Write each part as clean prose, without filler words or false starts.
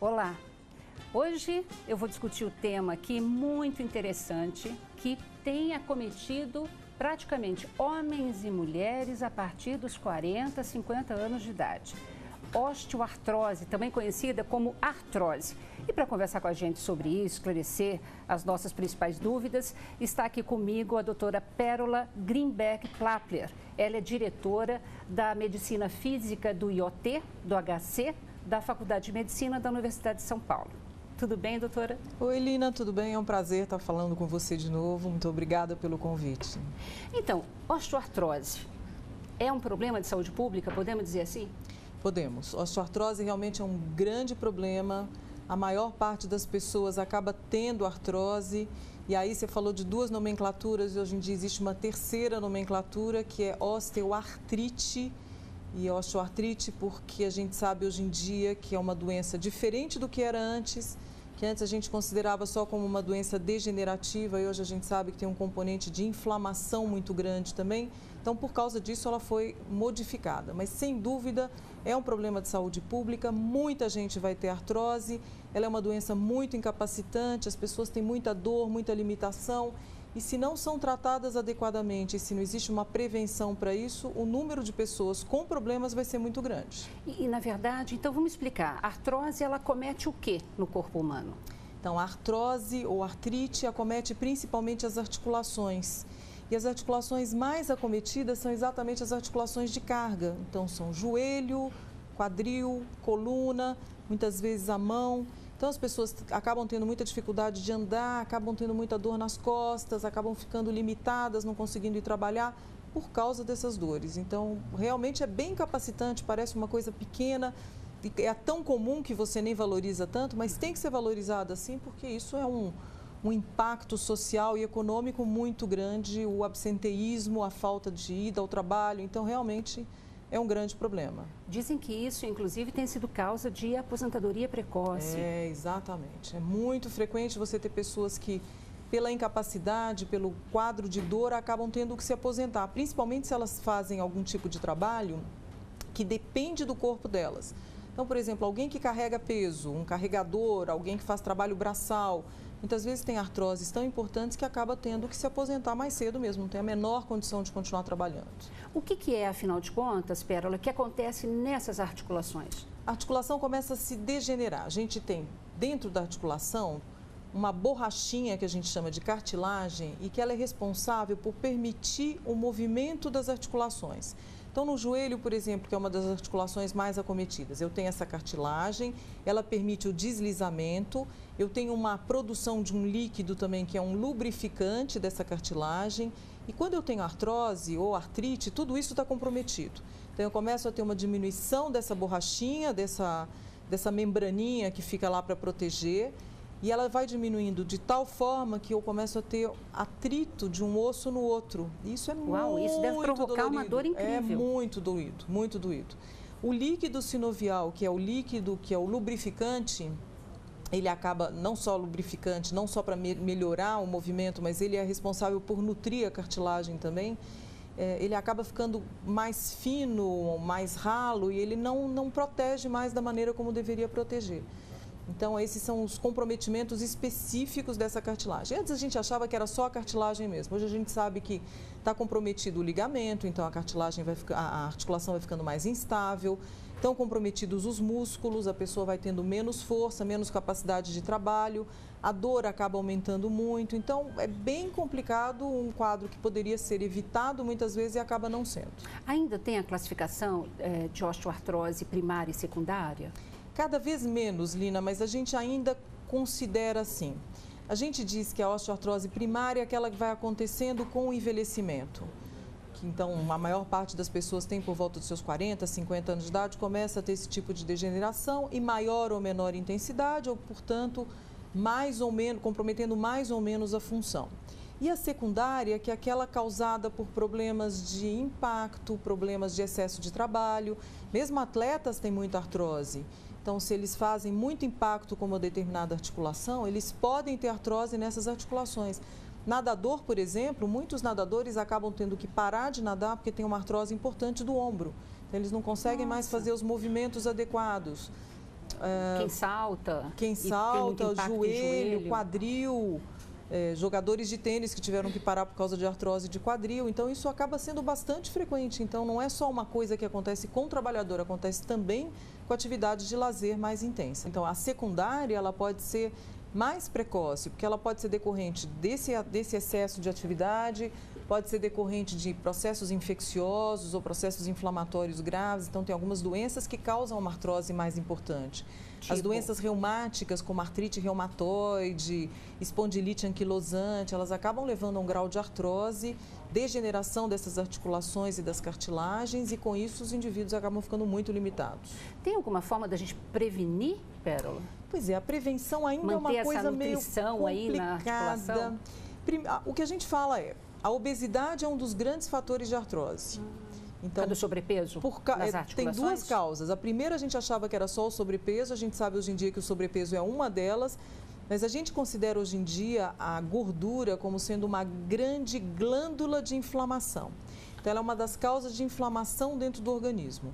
Olá! Hoje eu vou discutir o tema aqui muito interessante que tem acometido praticamente homens e mulheres a partir dos 40, 50 anos de idade. Osteoartrose, também conhecida como artrose. E para conversar com a gente sobre isso, esclarecer as nossas principais dúvidas, está aqui comigo a doutora Pérola Grimberg-Plappler. Ela é diretora da Medicina Física do IoT, do HC, da Faculdade de Medicina da Universidade de São Paulo. Tudo bem, doutora? Oi, Lina, tudo bem? É um prazer estar falando com você de novo. Muito obrigada pelo convite. Então, osteoartrose é um problema de saúde pública, podemos dizer assim? Podemos. Osteoartrose realmente é um grande problema. A maior parte das pessoas acaba tendo artrose. E aí você falou de duas nomenclaturas e hoje em dia existe uma terceira nomenclatura que é osteoartrite. E osteoartrite porque a gente sabe hoje em dia que é uma doença diferente do que era antes, que antes a gente considerava só como uma doença degenerativa e hoje a gente sabe que tem um componente de inflamação muito grande também. Então, por causa disso, ela foi modificada. Mas, sem dúvida, é um problema de saúde pública. Muita gente vai ter artrose. Ela é uma doença muito incapacitante. As pessoas têm muita dor, muita limitação. E se não são tratadas adequadamente, e se não existe uma prevenção para isso, o número de pessoas com problemas vai ser muito grande. E na verdade, então vamos explicar. A artrose, ela comete o quê no corpo humano? Então, a artrose ou artrite acomete principalmente as articulações. E as articulações mais acometidas são exatamente as articulações de carga. Então, são joelho, quadril, coluna, muitas vezes a mão. Então, as pessoas acabam tendo muita dificuldade de andar, acabam tendo muita dor nas costas, acabam ficando limitadas, não conseguindo ir trabalhar por causa dessas dores. Então, realmente é bem incapacitante, parece uma coisa pequena, é tão comum que você nem valoriza tanto, mas tem que ser valorizada assim, porque isso é um impacto social e econômico muito grande, o absenteísmo, a falta de ida ao trabalho, então realmente é um grande problema. Dizem que isso, inclusive, tem sido causa de aposentadoria precoce. É, exatamente. É muito frequente você ter pessoas que, pela incapacidade, pelo quadro de dor, acabam tendo que se aposentar, principalmente se elas fazem algum tipo de trabalho que depende do corpo delas. Então, por exemplo, alguém que carrega peso, um carregador, alguém que faz trabalho braçal, muitas vezes tem artroses tão importantes que acaba tendo que se aposentar mais cedo mesmo, não tem a menor condição de continuar trabalhando. O que é, afinal de contas, Pérola, que acontece nessas articulações? A articulação começa a se degenerar. A gente tem dentro da articulação uma borrachinha que a gente chama de cartilagem e que ela é responsável por permitir o movimento das articulações. Então, no joelho, por exemplo, que é uma das articulações mais acometidas, eu tenho essa cartilagem, ela permite o deslizamento, eu tenho uma produção de um líquido também que é um lubrificante dessa cartilagem e quando eu tenho artrose ou artrite, tudo isso está comprometido. Então, eu começo a ter uma diminuição dessa borrachinha, dessa membraninha que fica lá para proteger. E ela vai diminuindo de tal forma que eu começo a ter atrito de um osso no outro. Isso é muito isso deve provocar dolorido. uma dor incrível. É muito doído, muito doído. O líquido sinovial, que é o líquido, que é o lubrificante, ele acaba não só lubrificante, não só para melhorar o movimento, mas ele é responsável por nutrir a cartilagem também. Ele acaba ficando mais fino, mais ralo e ele não protege mais da maneira como deveria proteger. Então, esses são os comprometimentos específicos dessa cartilagem. Antes a gente achava que era só a cartilagem mesmo. Hoje a gente sabe que está comprometido o ligamento, então a articulação vai ficando mais instável. Estão comprometidos os músculos, a pessoa vai tendo menos força, menos capacidade de trabalho, a dor acaba aumentando muito. Então, é bem complicado um quadro que poderia ser evitado muitas vezes e acaba não sendo. Ainda tem a classificação de osteoartrose primária e secundária? Cada vez menos, Lina, mas a gente ainda considera assim. A gente diz que a osteoartrose primária é aquela que vai acontecendo com o envelhecimento. Então, a maior parte das pessoas tem por volta dos seus 40, 50 anos de idade, começa a ter esse tipo de degeneração em maior ou menor intensidade, ou, portanto, mais ou menos, comprometendo mais ou menos a função. E a secundária, que é aquela causada por problemas de impacto, problemas de excesso de trabalho. Mesmo atletas têm muita artrose. Então, se eles fazem muito impacto com uma determinada articulação, eles podem ter artrose nessas articulações. Nadador, por exemplo, muitos nadadores acabam tendo que parar de nadar porque tem uma artrose importante do ombro. Então, eles não conseguem mais fazer os movimentos adequados. Quem salta, joelho, quadril, jogadores de tênis que tiveram que parar por causa de artrose de quadril. Então, isso acaba sendo bastante frequente. Então, não é só uma coisa que acontece com o trabalhador, acontece também com atividades de lazer mais intensa. Então, a secundária, ela pode ser mais precoce, porque ela pode ser decorrente desse excesso de atividade, pode ser decorrente de processos infecciosos ou processos inflamatórios graves. Então, tem algumas doenças que causam uma artrose mais importante. As doenças reumáticas, como artrite reumatoide, espondilite anquilosante, elas acabam levando a um grau de artrose, degeneração dessas articulações e das cartilagens, e com isso os indivíduos acabam ficando muito limitados. Tem alguma forma da gente prevenir, Pérola? Pois é, a prevenção ainda é uma coisa meio complicada. Aí na articulação? O que a gente fala é, a obesidade é um dos grandes fatores de artrose. Então, do sobrepeso nas articulações? Tem duas causas. A primeira, a gente achava que era só o sobrepeso, a gente sabe hoje em dia que o sobrepeso é uma delas, mas a gente considera hoje em dia a gordura como sendo uma grande glândula de inflamação. Então, ela é uma das causas de inflamação dentro do organismo.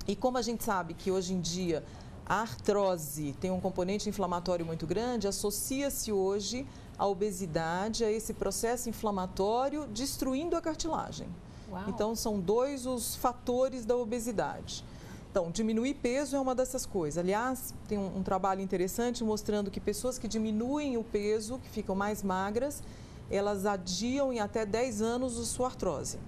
E como a gente sabe que hoje em dia a artrose tem um componente inflamatório muito grande, associa-se hoje a obesidade, a esse processo inflamatório, destruindo a cartilagem. Uau. Então, são dois os fatores da obesidade. Então, diminuir peso é uma dessas coisas. Aliás, tem um trabalho interessante mostrando que pessoas que diminuem o peso, que ficam mais magras, elas adiam em até 10 anos a sua artrose.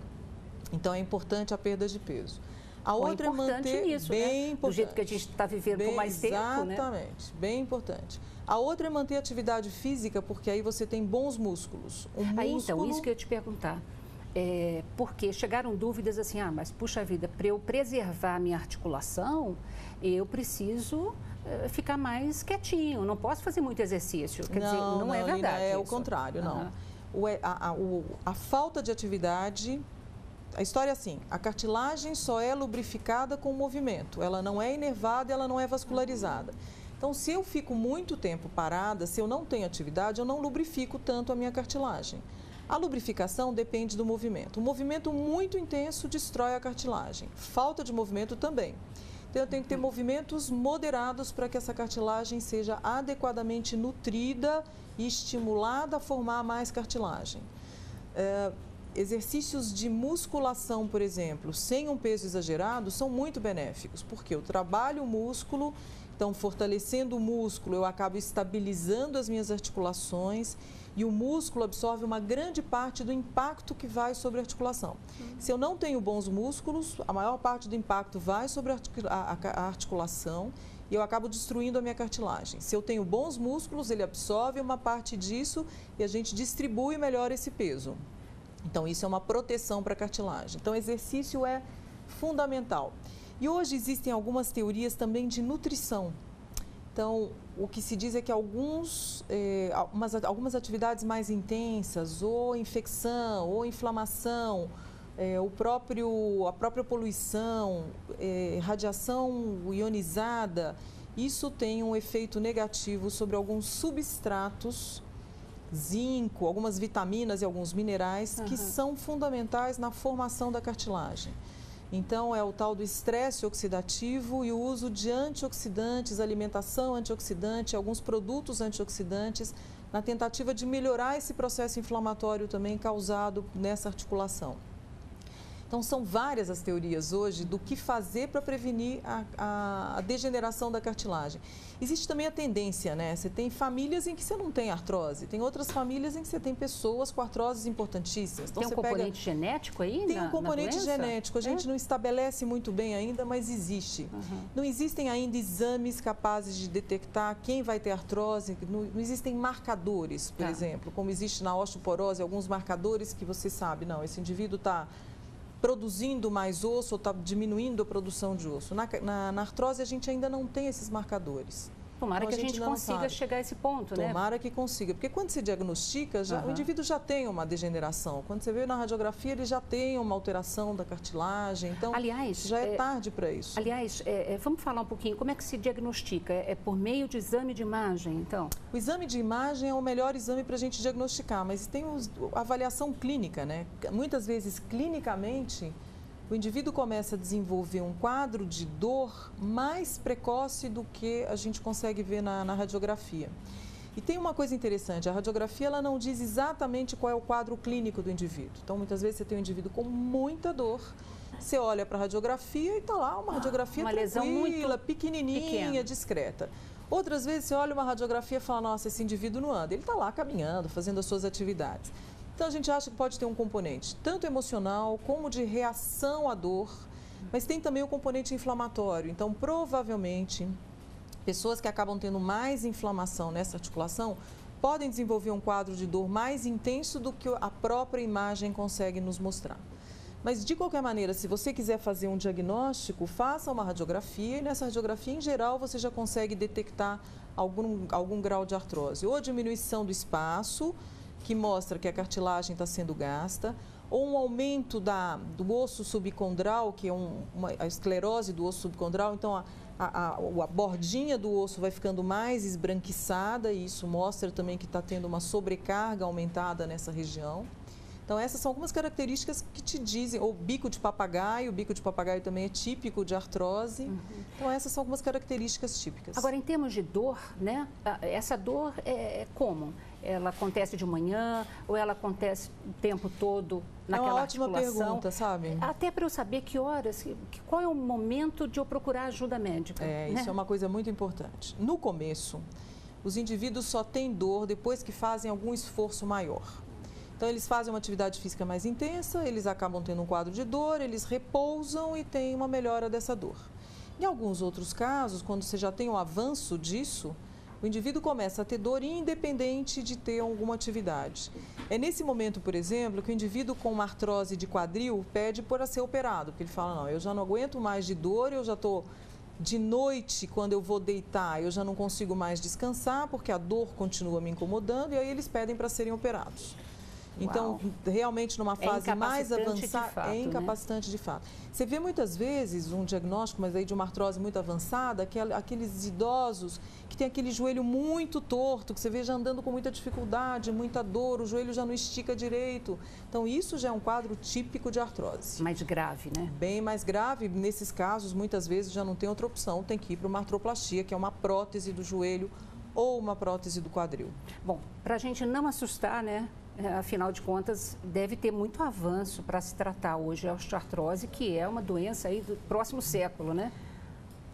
Então, é importante a perda de peso. A outra é manter nisso, bem importante. Do jeito que a gente está vivendo por mais tempo, né? Exatamente, bem importante. A outra é manter a atividade física, porque aí você tem bons músculos. Então, isso que eu ia te perguntar. Porque chegaram dúvidas assim, mas puxa vida, para eu preservar a minha articulação, eu preciso ficar mais quietinho, não posso fazer muito exercício. Quer dizer, não é verdade. É o contrário, não. A falta de atividade, a história é assim, a cartilagem só é lubrificada com o movimento, ela não é inervada, ela não é vascularizada. Então, se eu fico muito tempo parada, se eu não tenho atividade, eu não lubrifico tanto a minha cartilagem. A lubrificação depende do movimento. Um movimento muito intenso destrói a cartilagem. Falta de movimento também. Então, eu tenho que ter movimentos moderados para que essa cartilagem seja adequadamente nutrida e estimulada a formar mais cartilagem. Exercícios de musculação, por exemplo, sem um peso exagerado, são muito benéficos, porque eu trabalho o músculo, então fortalecendo o músculo, eu acabo estabilizando as minhas articulações e o músculo absorve uma grande parte do impacto que vai sobre a articulação. Se eu não tenho bons músculos, a maior parte do impacto vai sobre a articulação e eu acabo destruindo a minha cartilagem. Se eu tenho bons músculos, ele absorve uma parte disso e a gente distribui melhor esse peso. Então, isso é uma proteção para a cartilagem. Então, exercício é fundamental. E hoje existem algumas teorias também de nutrição. Então, o que se diz é que algumas atividades mais intensas, ou infecção, ou inflamação, a própria poluição, radiação ionizada, isso tem um efeito negativo sobre alguns substratos, zinco, algumas vitaminas e alguns minerais que são fundamentais na formação da cartilagem. Então, é o tal do estresse oxidativo e o uso de antioxidantes, alimentação antioxidante, alguns produtos antioxidantes, na tentativa de melhorar esse processo inflamatório também causado nessa articulação. Então, são várias as teorias hoje do que fazer para prevenir a degeneração da cartilagem. Existe também a tendência, né? Você tem famílias em que você não tem artrose, tem outras famílias em que você tem pessoas com artroses importantíssimas. Então, tem um componente genético aí? Tem um componente genético, a gente não estabelece muito bem ainda, mas existe. Não existem ainda exames capazes de detectar quem vai ter artrose, não existem marcadores, por exemplo, como existe na osteoporose, alguns marcadores que você sabe, não, esse indivíduo está produzindo mais osso ou está diminuindo a produção de osso. Na artrose, a gente ainda não tem esses marcadores. Tomara que a gente consiga chegar a esse ponto, né? Tomara que consiga, porque quando se diagnostica, o indivíduo já tem uma degeneração. Quando você vê na radiografia, ele já tem uma alteração da cartilagem, então já é tarde para isso. Aliás, vamos falar um pouquinho, como é que se diagnostica? É por meio de exame de imagem, então? O exame de imagem é o melhor exame para a gente diagnosticar, mas tem a avaliação clínica, né? Muitas vezes, clinicamente, o indivíduo começa a desenvolver um quadro de dor mais precoce do que a gente consegue ver na radiografia. E tem uma coisa interessante, a radiografia ela não diz exatamente qual é o quadro clínico do indivíduo. Então, muitas vezes você tem um indivíduo com muita dor, você olha para a radiografia e está lá uma radiografia uma lesão tranquila, muito pequenininha, pequena, discreta. Outras vezes você olha uma radiografia e fala, nossa, esse indivíduo não anda, ele está lá caminhando, fazendo as suas atividades. Então, a gente acha que pode ter um componente tanto emocional como de reação à dor, mas tem também o componente inflamatório. Então, provavelmente, pessoas que acabam tendo mais inflamação nessa articulação podem desenvolver um quadro de dor mais intenso do que a própria imagem consegue nos mostrar. Mas, de qualquer maneira, se você quiser fazer um diagnóstico, faça uma radiografia e nessa radiografia, em geral, você já consegue detectar algum grau de artrose. Ou diminuição do espaço, que mostra que a cartilagem está sendo gasta, ou um aumento do osso subcondral, que é a esclerose do osso subcondral. Então, a bordinha do osso vai ficando mais esbranquiçada e isso mostra também que está tendo uma sobrecarga aumentada nessa região. Então, essas são algumas características que te dizem, ou bico de papagaio também é típico de artrose. Então, essas são algumas características típicas. Agora, em termos de dor, né? Essa dor é como? Ela acontece de manhã ou ela acontece o tempo todo naquela articulação? É uma ótima pergunta, sabe? Até para eu saber que horas, qual é o momento de eu procurar ajuda médica. Isso é uma coisa muito importante. No começo, os indivíduos só têm dor depois que fazem algum esforço maior. Então, eles fazem uma atividade física mais intensa, eles acabam tendo um quadro de dor, eles repousam e têm uma melhora dessa dor. Em alguns outros casos, quando você já tem um avanço disso, o indivíduo começa a ter dor independente de ter alguma atividade. É nesse momento, por exemplo, que o indivíduo com uma artrose de quadril pede para ser operado, porque ele fala, não, eu já não aguento mais de dor, eu já estou de noite, quando eu vou deitar, eu já não consigo mais descansar, porque a dor continua me incomodando, e aí eles pedem para serem operados. Então, realmente, numa fase mais avançada, é incapacitante de fato. Você vê muitas vezes um diagnóstico, mas aí de uma artrose muito avançada, que é aqueles idosos que tem aquele joelho muito torto, que você vê já andando com muita dificuldade, muita dor, o joelho já não estica direito. Então, isso já é um quadro típico de artrose. Mais grave, né? Bem mais grave. Nesses casos, muitas vezes já não tem outra opção, tem que ir para uma artroplastia, que é uma prótese do joelho ou uma prótese do quadril. Bom, para a gente não assustar, né? Afinal de contas, deve ter muito avanço para se tratar hoje a osteoartrose, que é uma doença aí do próximo século, né?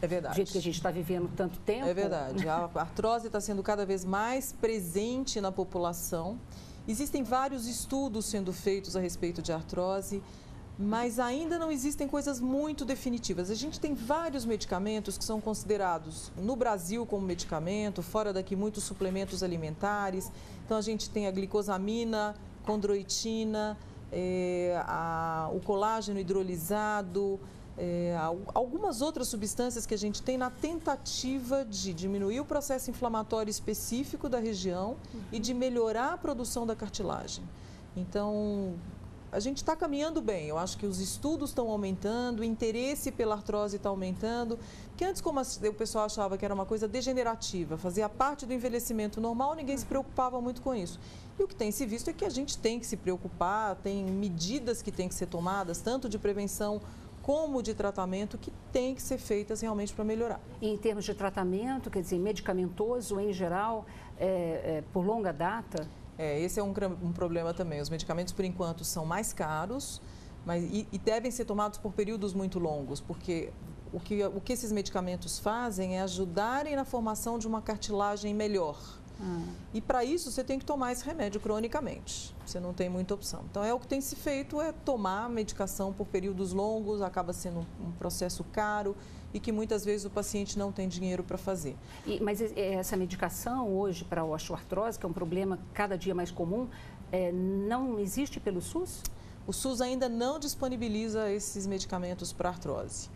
É verdade. Do jeito que a gente está vivendo tanto tempo. É verdade. A artrose está sendo cada vez mais presente na população. Existem vários estudos sendo feitos a respeito de artrose, mas ainda não existem coisas muito definitivas. A gente tem vários medicamentos que são considerados no Brasil como medicamento, fora daqui muitos suplementos alimentares. Então, a gente tem a glicosamina, condroitina, o colágeno hidrolisado, algumas outras substâncias que a gente tem na tentativa de diminuir o processo inflamatório específico da região e de melhorar a produção da cartilagem. Então, a gente está caminhando bem. Eu acho que os estudos estão aumentando, o interesse pela artrose está aumentando. Porque antes, como o pessoal achava que era uma coisa degenerativa, fazia parte do envelhecimento normal, ninguém se preocupava muito com isso. E o que tem se visto é que a gente tem que se preocupar, tem medidas que têm que ser tomadas, tanto de prevenção como de tratamento, que tem que ser feitas realmente para melhorar. E em termos de tratamento, quer dizer, medicamentoso em geral, por longa data? Esse é um problema também. Os medicamentos, por enquanto, são mais caros e devem ser tomados por períodos muito longos, porque o que esses medicamentos fazem é ajudarem na formação de uma cartilagem melhor. E para isso você tem que tomar esse remédio cronicamente, você não tem muita opção. Então o que tem se feito é tomar medicação por períodos longos, acaba sendo um processo caro e que muitas vezes o paciente não tem dinheiro para fazer. Mas essa medicação hoje para a osteoartrose, que é um problema cada dia mais comum, não existe pelo SUS? O SUS ainda não disponibiliza esses medicamentos para artrose.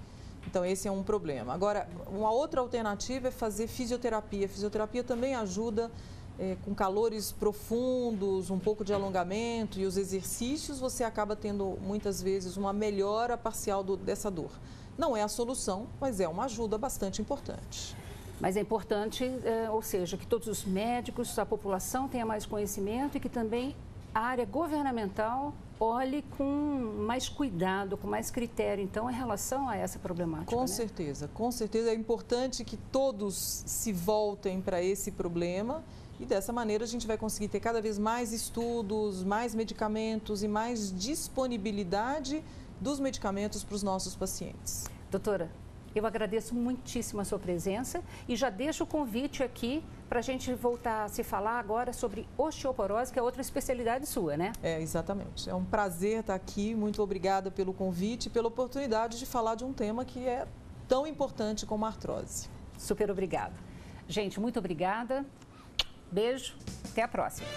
Então, esse é um problema. Agora, uma outra alternativa é fazer fisioterapia. A fisioterapia também ajuda com calores profundos, um pouco de alongamento e os exercícios, você acaba tendo muitas vezes uma melhora parcial dessa dor. Não é a solução, mas é uma ajuda bastante importante. Mas é importante, ou seja, que todos os médicos, a população tenha mais conhecimento e que também a área governamental olhe com mais cuidado, com mais critério, então, em relação a essa problemática. Com certeza, com certeza. É importante que todos se voltem para esse problema e dessa maneira a gente vai conseguir ter cada vez mais estudos, mais medicamentos e mais disponibilidade dos medicamentos para os nossos pacientes. Doutora, eu agradeço muitíssimo a sua presença e já deixo o convite aqui para a gente voltar a se falar agora sobre osteoporose, que é outra especialidade sua, né? É, exatamente. É um prazer estar aqui. Muito obrigada pelo convite e pela oportunidade de falar de um tema que é tão importante como a artrose. Super obrigada. Gente, muito obrigada. Beijo. Até a próxima.